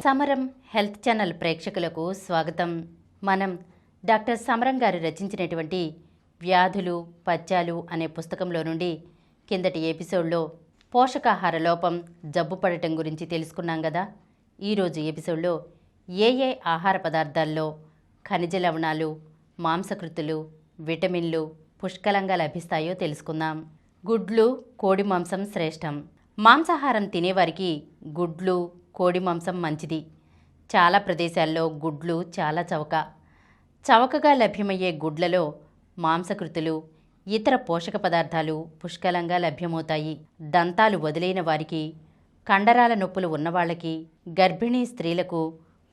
సమరం health channel ప్రేక్షకులకు స్వాగతం. మనం డాక్టర్ సమరం గారు రచించినటువంటి వ్యాధులు పథ్యాలు అనే పుస్తకంలో నుండి కిందటి ఎపిసోడ్లో పోషకాహార లోపం జబ్బు పడటం గురించి తెలుసుకున్నాం కదా. ఈరోజు ఎపిసోడ్లో ఏ ఆహార పదార్థాల్లో ఖనిజ లవణాలు, మాంసకృతులు, విటమిన్లు పుష్కలంగా లభిస్తాయో తెలుసుకుందాం. గుడ్లు, కోడి మాంసం శ్రేష్టం. మాంసాహారం తినేవారికి గుడ్లు, కోడి మాంసం మంచిది. చాలా ప్రదేశాల్లో గుడ్లు చాలా చవకగా లభ్యమయ్యే గుడ్లలో మాంసకృతులు, ఇతర పోషక పదార్థాలు పుష్కలంగా లభ్యమవుతాయి. దంతాలు వదిలేని వారికి, కండరాల నొప్పులు ఉన్నవాళ్ళకి, గర్భిణీ స్త్రీలకు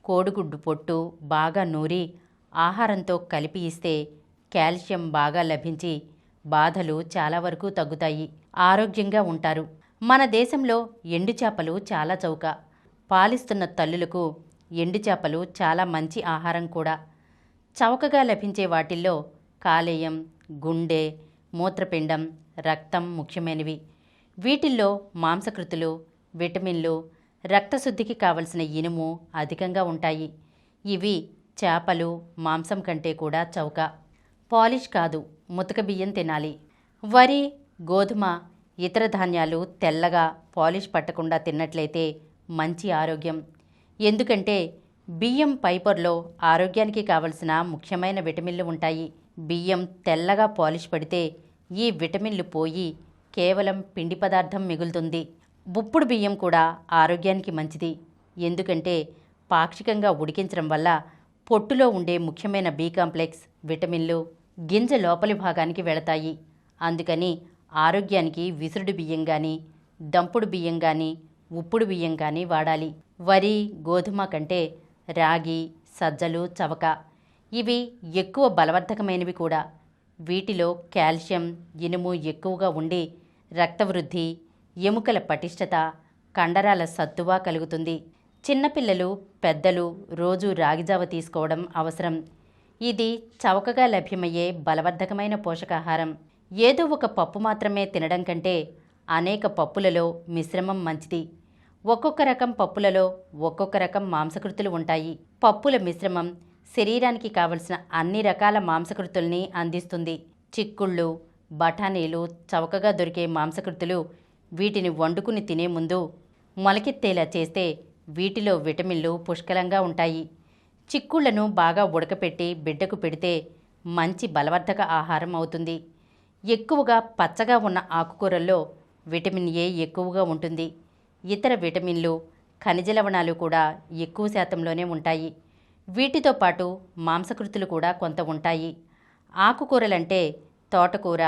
కోడిగుడ్డు పొట్టు బాగా నూరి ఆహారంతో కలిపి ఇస్తే కాల్షియం బాగా లభించి బాధలు చాలా వరకు తగ్గుతాయి. ఆరోగ్యంగా ఉంటారు. మన దేశంలో ఎండు చేపలు చాలా చౌక. పాలిస్తున్న తల్లులకు ఎండు చేపలు చాలా మంచి ఆహారం కూడా. చౌకగా లభించే వాటిల్లో కాలేయం, గుండె, మూత్రపిండం, రక్తం ముఖ్యమైనవి. వీటిల్లో మాంసకృతులు, విటమిన్లు, రక్తశుద్ధికి కావలసిన ఇనుము అధికంగా ఉంటాయి. ఇవి చేపలు, మాంసం కంటే కూడా చౌక. పాలిష్ కాదు, ముతక బియ్యం తినాలి. వరి, గోధుమ, ఇతర ధాన్యాలు తెల్లగా పాలిష్ పట్టకుండా తిన్నట్లయితే మంచి ఆరోగ్యం. ఎందుకంటే బియ్యం పైపొరలో ఆరోగ్యానికి కావలసిన ముఖ్యమైన విటమిన్లు ఉంటాయి. బియ్యం తెల్లగా పాలిష్ పడితే ఈ విటమిన్లు పోయి కేవలం పిండి పదార్థం మిగులుతుంది. బుప్పుడు బియ్యం కూడా ఆరోగ్యానికి మంచిది. ఎందుకంటే పాక్షికంగా ఉడికించడం వల్ల పొట్టులో ఉండే ముఖ్యమైన బి కాంప్లెక్స్, విటమిన్లు గింజ లోపలి భాగానికి వెళతాయి. అందుకని ఆరోగ్యానికి విసురుడు బియ్యం కానీ, దంపుడు బియ్యం కానీ, ఉప్పుడు బియ్యం కానీ వాడాలి. వరి, గోధుమ కంటే రాగి, సజ్జలు చవక. ఇవి ఎక్కువ బలవర్ధకమైనవి కూడా. వీటిలో కాల్షియం, ఇనుము ఎక్కువగా ఉండి రక్తవృద్ధి, ఎముకల పటిష్టత, కండరాల సత్తువ కలుగుతుంది. చిన్నపిల్లలు, పెద్దలు రోజు రాగిజావ తీసుకోవడం అవసరం. ఇది చవకగా లభ్యమయ్యే బలవర్ధకమైన పోషకాహారం. ఏదో ఒక పప్పు మాత్రమే తినడం కంటే అనేక పప్పులలో మిశ్రమం మంచిది. ఒక్కొక్క రకం పప్పులలో ఒక్కొక్క రకం మాంసకృతులు ఉంటాయి. పప్పుల మిశ్రమం శరీరానికి కావలసిన అన్ని రకాల మాంసకృతుల్ని అందిస్తుంది. చిక్కుళ్ళు, బఠానీలు చవకగా దొరికే మాంసకృతులు. వీటిని వండుకుని తినే ముందు మొలకెత్తేలా చేస్తే వీటిలో విటమిన్లు పుష్కలంగా ఉంటాయి. చిక్కుళ్లను బాగా ఉడకపెట్టి బిడ్డకు పెడితే మంచి బలవర్ధక ఆహారం అవుతుంది. ఎక్కువగా పచ్చగా ఉన్న ఆకుకూరల్లో విటమిన్ ఏ ఎక్కువగా ఉంటుంది. ఇతర విటమిన్లు, ఖనిజ లవణాలు కూడా ఎక్కువ శాతంలోనే ఉంటాయి. వీటితో పాటు మాంసకృతులు కూడా కొంత ఉంటాయి. ఆకుకూరలంటే తోటకూర,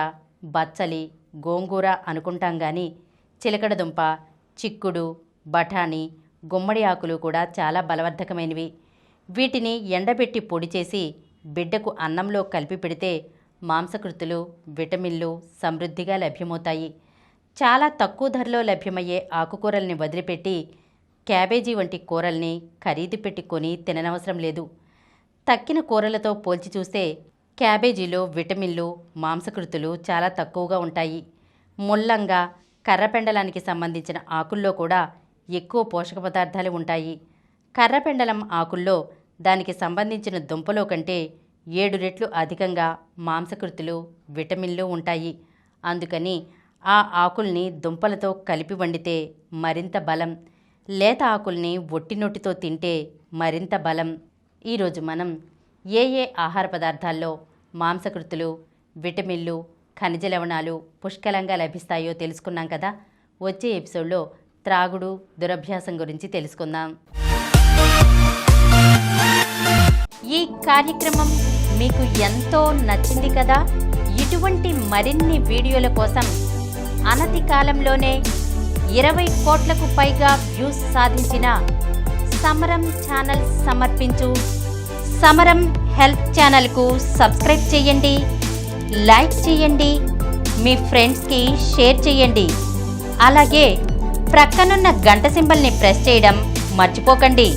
బచ్చలి, గోంగూర అనుకుంటాం కానీ చిలకడదుంప, చిక్కుడు, బఠానీ, గుమ్మడి ఆకులు కూడా చాలా బలవర్ధకమైనవి. వీటిని ఎండబెట్టి పొడి చేసి బిడ్డకు అన్నంలో కలిపి పెడితే మాంసకృతులు, విటమిన్లు సమృద్ధిగా లభ్యమవుతాయి. చాలా తక్కువ ధరలో లభ్యమయ్యే ఆకుకూరల్ని వదిలిపెట్టి క్యాబేజీ వంటి కూరల్ని ఖరీదు పెట్టి కొని తిననవసరం లేదు. తక్కిన కూరలతో పోల్చి చూస్తే క్యాబేజీలో విటమిన్లు, మాంసకృతులు చాలా తక్కువగా ఉంటాయి. ముల్లంగా, కర్రపెండలానికి సంబంధించిన ఆకుల్లో కూడా ఎక్కువ పోషక పదార్థాలు ఉంటాయి. కర్రపెండలం ఆకుల్లో దానికి సంబంధించిన దుంపలో కంటే 7 రెట్లు అధికంగా మాంసకృతులు, విటమిన్లు ఉంటాయి. అందుకని ఆ ఆకుల్ని దుంపలతో కలిపి వండితే మరింత బలం. లేత ఆకుల్ని ఒట్టి నోటితో తింటే మరింత బలం. ఈరోజు మనం ఏ ఆహార పదార్థాల్లో మాంసకృతులు, విటమిన్లు, ఖనిజ లవణాలు పుష్కలంగా లభిస్తాయో తెలుసుకున్నాం కదా. వచ్చే ఎపిసోడ్లో త్రాగుడు, దురభ్యాసం గురించి తెలుసుకుందాం. ఈ కార్యక్రమం మీకు ఎంతో నచ్చింది కదా. ఇటువంటి మరిన్ని వీడియోల కోసం అనతి కాలంలోనే 20 కోట్లకు పైగా వ్యూస్ సాధించిన సమరం ఛానల్ సమర్పించు సమరం హెల్త్ ఛానల్కు సబ్స్క్రైబ్ చేయండి, లైక్ చేయండి, మీ ఫ్రెండ్స్కి షేర్ చేయండి. అలాగే ప్రక్కనున్న గంట సింబల్ని ప్రెస్ చేయడం మర్చిపోకండి.